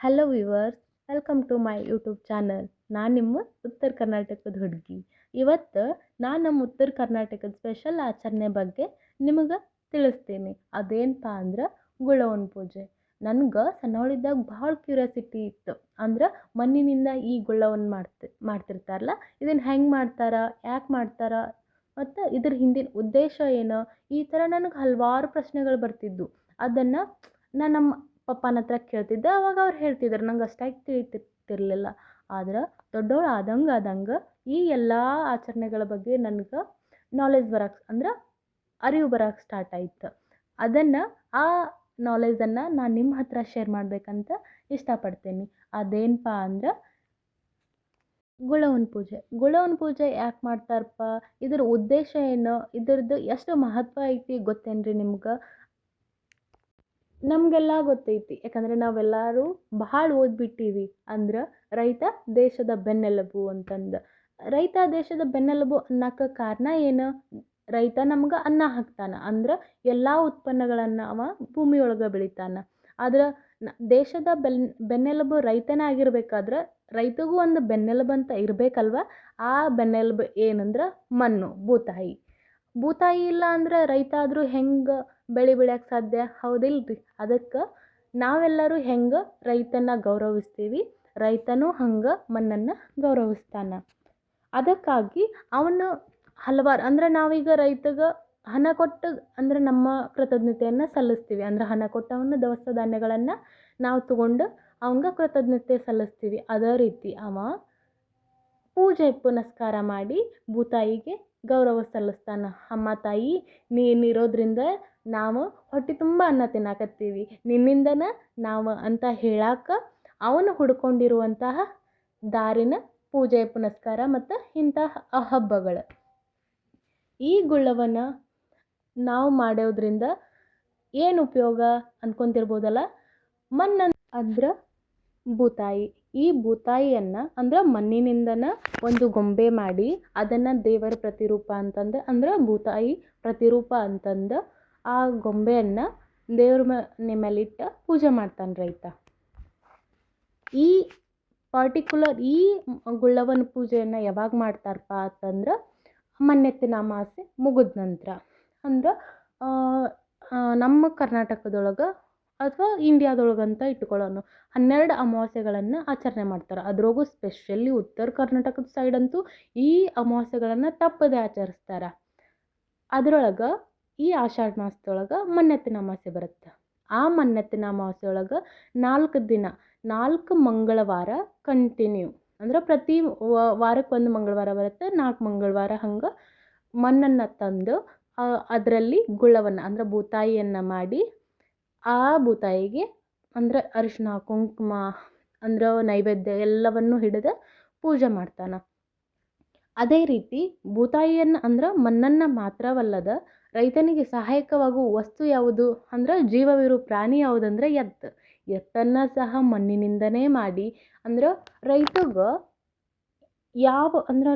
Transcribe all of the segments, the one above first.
Hello viewers, welcome to my YouTube channel. ನಾನು ನಿಮ್ಮ ಉತ್ತರ ಕರ್ನಾಟಕದ ಹುಡುಗಿ. ಇವತ್ತು ನಾನು ನಮ್ಮ ಉತ್ತರ ಕರ್ನಾಟಕದ ಸ್ಪೆಷಲ್ ಆಚರಣೆ ಬಗ್ಗೆ ನಿಮಗೆ ತಿಳಿಸ್ತೀನಿ. ಅದೇನಪ್ಪ ಅಂದ್ರೆ ಗುಳವನ ಪೂಜೆ. ನನಗೆ ಸಣ್ಣವಳಿದ್ದಾಗ ಭಾಳ ಕ್ಯೂರಿಯಾಸಿಟಿ ಇತ್ತು. ಅಂದ್ರೆ ಮಣ್ಣಿನಿಂದ ಈ ಗುಳ್ಳವನ್ನು ಮಾಡ್ತಿರ್ತಾರಲ್ಲ, ಇದನ್ನು ಹೆಂಗೆ ಮಾಡ್ತಾರ, ಯಾಕೆ ಮಾಡ್ತಾರ, ಮತ್ತು ಇದ್ರ ಹಿಂದಿನ ಉದ್ದೇಶ ಏನು, ಈ ಥರ ನನಗೆ ಹಲವಾರು ಪ್ರಶ್ನೆಗಳು ಬರ್ತಿದ್ವು. ಅದನ್ನು ನಾನು ನಮ್ಮ ಪಪ್ಪನ ಹತ್ರ ಕೇಳ್ತಿದ್ದೆ. ಅವಾಗ ಅವ್ರು ಹೇಳ್ತಿದ್ರು, ನಂಗೆ ಅಷ್ಟಾಗಿ ತಿಳಿತಿರ್ತಿರ್ಲಿಲ್ಲ. ಆದ್ರೆ ದೊಡ್ಡವಳು ಆದಂಗೆ ಈ ಎಲ್ಲ ಆಚರಣೆಗಳ ಬಗ್ಗೆ ನನಗೆ ನಾಲೆಜ್ ಬರೋಕ್ಕೆ ಅಂದ್ರೆ ಅರಿವು ಬರೋಕ್ಕೆ ಸ್ಟಾರ್ಟ್ ಆಯಿತು. ಆ ನಾಲೆಜನ್ನು ನಾನು ನಿಮ್ಮ ಹತ್ರ ಶೇರ್ ಮಾಡಬೇಕಂತ ಇಷ್ಟಪಡ್ತೀನಿ. ಅದೇನಪ್ಪ ಅಂದ್ರೆ ಗುಳವನ ಪೂಜೆ ಯಾಕೆ ಮಾಡ್ತಾರಪ್ಪ, ಇದ್ರ ಉದ್ದೇಶ ಏನು, ಇದ್ರದ್ದು ಎಷ್ಟು ಮಹತ್ವ ಐತಿ ಗೊತ್ತೇನ್ರಿ ನಿಮ್ಗೆ? ನಮಗೆಲ್ಲ ಗೊತ್ತೈತಿ, ಯಾಕಂದರೆ ನಾವೆಲ್ಲರೂ ಭಾಳ ಓದ್ಬಿಟ್ಟೀವಿ. ಅಂದ್ರೆ ರೈತ ದೇಶದ ಬೆನ್ನೆಲುಬು ಅಂತಂದು. ರೈತ ದೇಶದ ಬೆನ್ನೆಲುಬು ಅನ್ನೋಕ್ಕೆ ಕಾರಣ ಏನು? ರೈತ ನಮ್ಗೆ ಅನ್ನ ಹಾಕ್ತಾನೆ. ಅಂದ್ರೆ ಎಲ್ಲ ಉತ್ಪನ್ನಗಳನ್ನು ಅವ ಭೂಮಿಯೊಳಗೆ ಬೆಳಿತಾನೆ. ಆದ್ರೆ ದೇಶದ ಬೆನ್ನೆಲುಬು ರೈತನೇ ಆಗಿರ್ಬೇಕಾದ್ರೆ ರೈತಗೂ ಒಂದು ಬೆನ್ನೆಲುಬು ಅಂತ ಇರಬೇಕಲ್ವ? ಆ ಬೆನ್ನೆಲುಬು ಏನಂದ್ರೆ ಮಣ್ಣು, ಭೂತಾಯಿ ಇಲ್ಲ ಅಂದ್ರೆ ರೈತ ಆದರೂ ಹೆಂಗೆ ಬೆಳೆಯೋಕ್ಕೆ ಸಾಧ್ಯ? ಹೌದಿಲ್ರಿ? ಅದಕ್ಕೆ ನಾವೆಲ್ಲರೂ ಹೆಂಗೆ ರೈತನ ಗೌರವಿಸ್ತೀವಿ, ರೈತನೂ ಹಂಗೆ ಮಣ್ಣನ್ನು ಗೌರವಿಸ್ತಾನೆ. ಅದಕ್ಕಾಗಿ ಅವನು ಹಲವಾರು ಅಂದ್ರೆ ನಾವೀಗ ರೈತಗೆ ಹಣ ಕೊಟ್ಟು ಅಂದ್ರೆ ನಮ್ಮ ಕೃತಜ್ಞತೆಯನ್ನು ಸಲ್ಲಿಸ್ತೀವಿ. ಅಂದ್ರೆ ಹಣ ಕೊಟ್ಟು ಅವನು ದವಸ ಧಾನ್ಯಗಳನ್ನು ನಾವು ತಗೊಂಡು ಅವಂಗೆ ಕೃತಜ್ಞತೆ ಸಲ್ಲಿಸ್ತೀವಿ. ಅದೇ ರೀತಿ ಅವ ಪೂಜೆ ಪುನಸ್ಕಾರ ಮಾಡಿ ಭೂತಾಯಿಗೆ ಗೌರವ ಸಲ್ಲಿಸ್ತಾನೆ. ಅಮ್ಮ ತಾಯಿ, ನೀನಿರೋದ್ರಿಂದ ನಾವು ಹೊಟ್ಟೆ ತುಂಬ ಅನ್ನ ತಿನ್ನಾಕತ್ತೀವಿ, ನಿನ್ನಿಂದನೇ ನಾವು ಅಂತ ಹೇಳಕ್ಕೆ ಅವನು ಹುಡ್ಕೊಂಡಿರುವಂತಹ ದಾರಿನ ಪೂಜೆ ಪುನಸ್ಕಾರ ಮತ್ತು ಇಂತಹ ಹಬ್ಬಗಳು. ಈ ಗುಳ್ಳವನ್ನು ನಾವು ಮಾಡೋದ್ರಿಂದ ಏನು ಉಪಯೋಗ ಅಂದ್ಕೊತಿರ್ಬೋದಲ್ಲ? ಅಂದ್ರೆ ಭೂತಾಯಿ. ಈ ಭೂತಾಯಿಯನ್ನು ಅಂದ್ರೆ ಮಣ್ಣಿನಿಂದನೇ ಒಂದು ಗೊಂಬೆ ಮಾಡಿ ಅದನ್ನು ದೇವರ ಪ್ರತಿರೂಪ ಅಂತಂದು, ಅಂದ್ರೆ ಭೂತಾಯಿ ಪ್ರತಿರೂಪ ಅಂತಂದು ಆ ಗೊಂಬೆಯನ್ನು ದೇವ್ರ ಮನೆ ಮೇಲಿಟ್ಟು ಪೂಜೆ ಮಾಡ್ತಾನೆ ರೈತ. ಈ ಗುಳ್ಳವನ ಪೂಜೆಯನ್ನು ಯಾವಾಗ ಮಾಡ್ತಾರಪ್ಪ ಅಂತಂದ್ರೆ ಮಣ್ಣೆತ್ತಿನ ಅಮಾವಾಸ್ಯೆ ಮುಗಿದ ನಂತರ. ಅಂದ್ರೆ ನಮ್ಮ ಕರ್ನಾಟಕದೊಳಗೆ ಅಥವಾ ಇಂಡಿಯಾದೊಳಗಂತ ಇಟ್ಕೊಳ್ಳೋಣ, 12 ಅಮಾವಾಸ್ಯೆಗಳನ್ನು ಆಚರಣೆ ಮಾಡ್ತಾರೆ. ಅದ್ರಾಗೂ ಸ್ಪೆಷಲಿ ಉತ್ತರ ಕರ್ನಾಟಕದ ಸೈಡಂತೂ ಈ ಅಮಾವಾಸ್ಯೆಗಳನ್ನು ತಪ್ಪದೆ ಆಚರಿಸ್ತಾರೆ. ಅದರೊಳಗೆ ಈ ಆಷಾಢ ಮಾಸದೊಳಗೆ ಮಣ್ಣೆತ್ತಿನ ಅಮಾವಾಸ್ಯೆ ಬರುತ್ತೆ. ಆ ಮಣ್ಣೆತ್ತಿನ ಅಮಾವಾಸ್ಯೆ ಒಳಗೆ 4 ದಿನ, 4 ಮಂಗಳವಾರ ಕಂಟಿನ್ಯೂ, ಅಂದ್ರೆ ಪ್ರತಿ ವಾರಕ್ಕೆ ಒಂದು ಮಂಗಳವಾರ ಬರುತ್ತೆ, 4 ಮಂಗಳವಾರ ಹಂಗೆ ಮಣ್ಣನ್ನು ತಂದು ಅದರಲ್ಲಿ ಗುಳ್ಳವನ್ನು ಅಂದ್ರೆ ಭೂತಾಯಿಯನ್ನು ಮಾಡಿ ಆ ಭೂತಾಯಿಗೆ ಅಂದ್ರೆ ಅರಿಶಿನ ಕುಂಕುಮ ಅಂದ್ರೆ ನೈವೇದ್ಯ ಎಲ್ಲವನ್ನು ಹಿಡಿದು ಪೂಜೆ ಮಾಡ್ತಾನೆ. ಅದೇ ರೀತಿ ಭೂತಾಯಿಯನ್ನು ಅಂದ್ರೆ ಮಣ್ಣನ್ನು ಮಾತ್ರವಲ್ಲದ ರೈತನಿಗೆ ಸಹಾಯಕವಾಗುವ ವಸ್ತು ಯಾವುದು ಅಂದ್ರೆ ಜೀವವಿರು ಪ್ರಾಣಿ ಯಾವುದಂದ್ರೆ ಎತ್ತನ್ನು ಸಹ ಮಣ್ಣಿನಿಂದನೇ ಮಾಡಿ. ಅಂದ್ರೆ ರೈತಗೆ ಅಂದ್ರೆ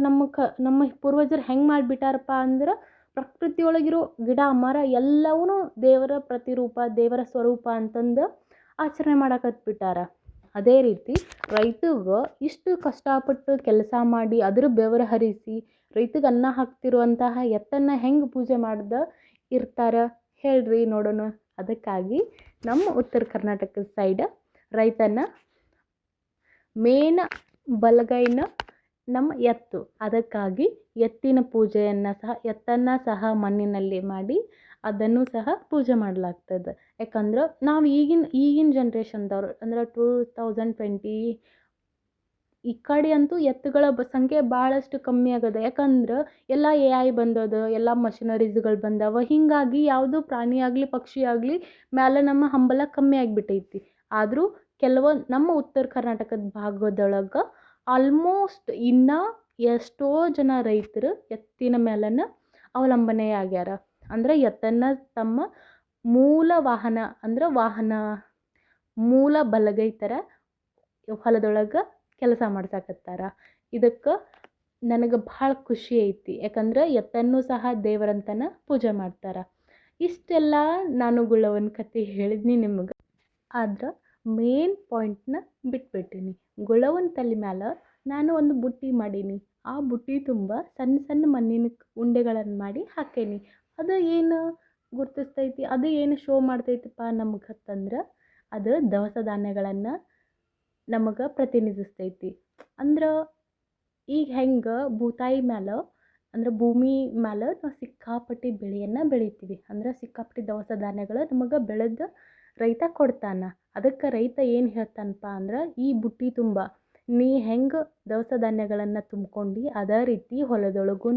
ನಮ್ಮ ಪೂರ್ವಜರು ಹೆಂಗೆ ಮಾಡಿಬಿಟ್ಟಾರಪ್ಪ ಅಂದ್ರೆ ಪ್ರಕೃತಿಯೊಳಗಿರೋ ಗಿಡ ಮರ ಎಲ್ಲವೂ ದೇವರ ಪ್ರತಿರೂಪ, ದೇವರ ಸ್ವರೂಪ ಅಂತಂದು ಆಚರಣೆ ಮಾಡಕತ್ಬಿಟ್ಟಾರ. ಅದೇ ರೀತಿ ರೈತಗೆ ಇಷ್ಟು ಕಷ್ಟಪಟ್ಟು ಕೆಲಸ ಮಾಡಿ ಅದ್ರ ಬೆವರು ಹರಿಸಿ ರೈತಗೆ ಅನ್ನ ಹಾಕ್ತಿರುವಂತಹ ಎತ್ತನ್ನು ಹೆಂಗೆ ಪೂಜೆ ಮಾಡ್ದೆ ಇರ್ತಾರೆ ಹೇಳ್ರಿ ನೋಡೋಣ. ಅದಕ್ಕಾಗಿ ನಮ್ಮ ಉತ್ತರ ಕರ್ನಾಟಕದ ಸೈಡ್ ರೈತನ ಮೇನ್ ಬಲಗೈನ ನಮ್ಮ ಎತ್ತು. ಅದಕ್ಕಾಗಿ ಎತ್ತಿನ ಪೂಜೆಯನ್ನು ಎತ್ತನ್ನು ಸಹ ಮಣ್ಣಿನಲ್ಲಿ ಮಾಡಿ ಅದನ್ನು ಸಹ ಪೂಜೆ ಮಾಡಲಾಗ್ತದೆ. ಯಾಕಂದ್ರೆ ನಾವು ಈಗಿನ ಜನ್ರೇಷನ್ದವ್ರು ಅಂದ್ರೆ 2020 ಈ ಕಡೆ ಅಂತೂ ಎತ್ತುಗಳ ಸಂಖ್ಯೆ ಭಾಳಷ್ಟು ಕಮ್ಮಿ ಆಗದೆ. ಯಾಕಂದ್ರೆ ಎಲ್ಲ AI ಬಂದದ, ಎಲ್ಲ ಮಷಿನರೀಸ್ಗಳು ಬಂದವ. ಹೀಗಾಗಿ ಯಾವುದೂ ಪ್ರಾಣಿ ಆಗಲಿ ಪಕ್ಷಿ ಆಗಲಿ ಮೇಲೆ ನಮ್ಮ ಹಂಬಲ ಕಮ್ಮಿ ಆಗಿಬಿಟ್ಟೈತಿ. ಆದರೂ ನಮ್ಮ ಉತ್ತರ ಕರ್ನಾಟಕದ ಭಾಗದೊಳಗೆ ಆಲ್ಮೋಸ್ಟ್ ಇನ್ನೂ ಎಷ್ಟೋ ಜನ ರೈತರು ಎತ್ತಿನ ಮೇಲನ ಅವಲಂಬನೆ ಆಗ್ಯಾರ. ಅಂದ್ರೆ ಎತ್ತನ್ನು ತಮ್ಮ ಮೂಲ ವಾಹನ ಅಂದ್ರೆ ಮೂಲ ಬಲಗೈ ಥರ ಹೊಲದೊಳಗೆ ಕೆಲಸ ಮಾಡ್ಸಕತ್ತಾರ. ಇದಕ್ಕೆ ನನಗೆ ಭಾಳ ಖುಷಿ ಐತಿ. ಯಾಕಂದ್ರೆ ಎತ್ತನ್ನು ಸಹ ದೇವರಂತನ ಪೂಜೆ ಮಾಡ್ತಾರೆ. ಇಷ್ಟೆಲ್ಲ ನಾನು ಗುಳ್ಳವನ ಕತೆ ಹೇಳಿದ್ನಿ ನಿಮಗೆ. ಆದ್ರೆ ಮೇನ್ ಪಾಯಿಂಟ್ನ ಬಿಟ್ಬಿಟ್ಟೀನಿ. ಗುಳ್ಳವನ ತಲೆ ಮ್ಯಾಲೆ ನಾನು ಒಂದು ಬುಟ್ಟಿ ಮಾಡೀನಿ. ಆ ಬುಟ್ಟಿ ತುಂಬ ಸಣ್ಣ ಸಣ್ಣ ಮಣ್ಣಿನ ಉಂಡೆಗಳನ್ನು ಮಾಡಿ ಹಾಕೇನಿ. ಅದು ಏನು ಗುರ್ತಸ್ತೈತಿ, ಅದು ಏನು ಶೋ ಮಾಡ್ತೈತಪ್ಪ ನಮ್ಗೆ ಅಂತಂದ್ರೆ ಅದು ದವಸ ಧಾನ್ಯಗಳನ್ನು ನಮಗೆ ಪ್ರತಿನಿಧಿಸ್ತೈತಿ. ಅಂದ್ರೆ ಈಗ ಹೆಂಗೆ ಭೂತಾಯಿ ಮ್ಯಾಲೆ ಅಂದ್ರೆ ಭೂಮಿ ಮ್ಯಾಲೆ ನಾವು ಸಿಕ್ಕಾಪಟ್ಟಿ ಬೆಳೆಯನ್ನು ಬೆಳಿತೀವಿ. ಅಂದ್ರೆ ಸಿಕ್ಕಾಪಟ್ಟಿ ದವಸ ಧಾನ್ಯಗಳು ನಮಗೆ ಬೆಳೆದು ರೈತ ಕೊಡ್ತಾನೆ. ಅದಕ್ಕೆ ರೈತ ಏನು ಹೇಳ್ತಾನಪ್ಪ ಅಂದ್ರೆ ಈ ಬುಟ್ಟಿ ತುಂಬ ನೀ ಹೆಂಗೆ ದವಸ ಧಾನ್ಯಗಳನ್ನು ತುಂಬ್ಕೊಂಡು ಅದೇ ರೀತಿ ಹೊಲದೊಳಗೂ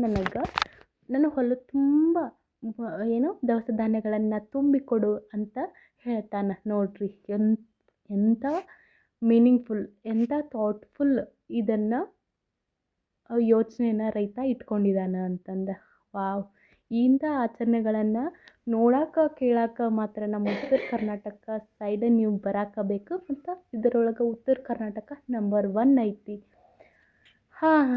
ನನ್ನ ಹೊಲ ತುಂಬ ಏನು ದವಸ ಧಾನ್ಯಗಳನ್ನು ತುಂಬಿಕೊಡು ಅಂತ ಹೇಳ್ತಾನೆ. ನೋಡ್ರಿ ಎಂಥ ಮೀನಿಂಗ್ಫುಲ್, ಎಂಥ ಥಾಟ್ಫುಲ್ ಇದನ್ನು ಯೋಚನೆನ ರೈತ ಇಟ್ಕೊಂಡಿದ್ದಾನೆ ಅಂತಂದು. ವಾವ್! ಇಂಥ ಆಚರಣೆಗಳನ್ನು ನೋಡೋಕೆ ಕೇಳೋಕೆ ಮಾತ್ರ ನಮ್ಮ ಉತ್ತರ ಕರ್ನಾಟಕ ಸೈಡ್ ನೀವು ಬರಾಕಬೇಕು. ಮತ್ತು ಇದರೊಳಗೆ ಉತ್ತರ ಕರ್ನಾಟಕ ನಂಬರ್ 1 ಐತಿ. ಹಾಂ,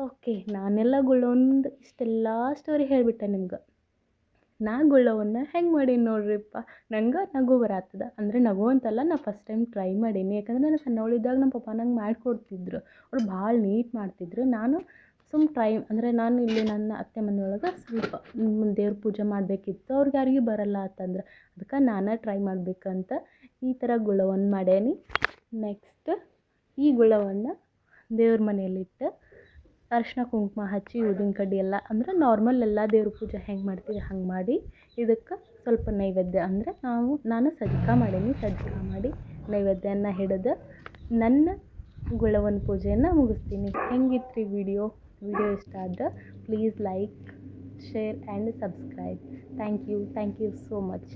ಓಕೆ. ನಾನೆಲ್ಲ ಗುಳ್ಳವನ್ದು ಇಷ್ಟೆಲ್ಲ ಸ್ಟೋರಿ ಹೇಳಿಬಿಟ್ಟೆ ನಿಮ್ಗೆ. ನಾ ಗುಳ್ಳವನ್ನ ಹೆಂಗೆ ಮಾಡೀನಿ ನೋಡ್ರಿಪ್ಪ. ನಂಗೆ ನಗು ಬರತ್ತದ. ಅಂದರೆ ನಗು ಅಂತಲ್ಲ, ನಾ ಫಸ್ಟ್ ಟೈಮ್ ಟ್ರೈ ಮಾಡೀನಿ. ಯಾಕಂದ್ರೆ ನಾನು ಸಣ್ಣವಳಿದ್ದಾಗ ನಮ್ಮ ಪಪ್ಪ ನಂಗೆ ಮಾಡಿಕೊಡ್ತಿದ್ರು. ಅವ್ರು ಭಾಳ ನೀಟ್ ಮಾಡ್ತಿದ್ರು. ನಾನು ಅಂದರೆ ನಾನು ಇಲ್ಲಿ ನನ್ನ ಅತ್ತೆ ಮನೆಯೊಳಗೆ ಸ್ವಲ್ಪ ದೇವ್ರ ಪೂಜೆ ಮಾಡಬೇಕಿತ್ತು. ಅವ್ರಿಗೆ ಯಾರಿಗೂ ಬರಲ್ಲ ಅಂತಂದ್ರೆ ಅದಕ್ಕೆ ನಾನು ಟ್ರೈ ಮಾಡಬೇಕಂತ ಈ ಥರ ಗುಳ್ಳವನ್ನ ಮಾಡೇನಿ. ನೆಕ್ಸ್ಟ್ ಈ ಗುಳ್ಳವನ್ನು ದೇವ್ರ ಮನೆಯಲ್ಲಿಟ್ಟು ಅರಿಶಿನ ಕುಂಕುಮ ಹಚ್ಚಿ ಊದಿನ ಕಡ್ಡಿ ಎಲ್ಲ ಅಂದ್ರೆ ನಾರ್ಮಲ್ ಎಲ್ಲ ದೇವ್ರ ಪೂಜೆ ಹೆಂಗೆ ಮಾಡ್ತೀವಿ ಹಂಗೆ ಮಾಡಿ ಇದಕ್ಕೆ ಸ್ವಲ್ಪ ನೈವೇದ್ಯ ಅಂದರೆ ನಾನು ಸಜ್ಜಿಗೆ ಮಾಡೀನಿ. ಸಜ್ಜಿಗೆ ಮಾಡಿ ನೈವೇದ್ಯನ ಹಿಡಿದು ನನ್ನ ಗುಳ್ಳವನ ಪೂಜೆಯನ್ನು ಮುಗಿಸ್ತೀನಿ. ಹೆಂಗಿತ್ತು ರೀ ವಿಡಿಯೋ ಇಷ್ಟ ಆದ್ರೆ please like, share and subscribe. Thank you so much.